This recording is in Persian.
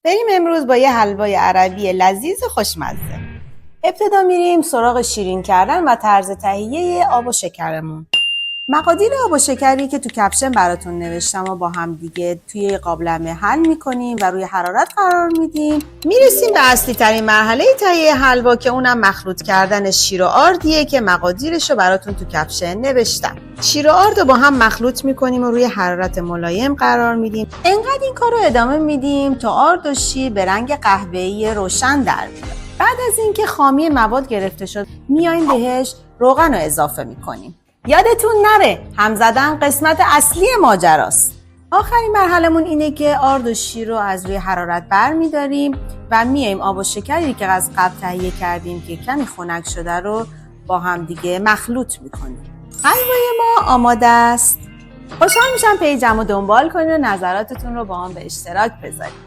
بریم امروز با یه حلوای عربی لذیذ و خوشمزه. ابتدا میریم سراغ شیرین کردن و طرز تهیه آب و شکرمون. مقادیر آب و شکری که تو کپشن براتون نوشتم و با هم دیگه توی قابلمه حل میکنیم و روی حرارت قرار میدیم. میرسیم به اصلی ترین مرحله تهیه حلوا که اونم مخلوط کردن شیر و آردیه که مقادیرش رو براتون تو کپشن نوشتم. شیر و آرد رو با هم مخلوط میکنیم و روی حرارت ملایم قرار میدیم. انقدر این کار رو ادامه میدیم تا آرد و شیر به رنگ قهوه‌ای روشن در بیاد. بعد از اینکه خامی مواد گرفته شد میایم بهش روغن رو اضافه میکنیم. یادتون نره هم زدن قسمت اصلی ماجراست. آخرین مرحله‌مون اینه که آرد و شیر رو از روی حرارت برمی‌داریم و میایم آب و شکری که از قبل تهیه کردیم که کمی خنک شده رو با هم دیگه مخلوط می‌کنیم. حلوای ما آماده است. خوشحال میشم پیجمو دنبال کنید و نظراتتون رو با هم به اشتراک بذارید.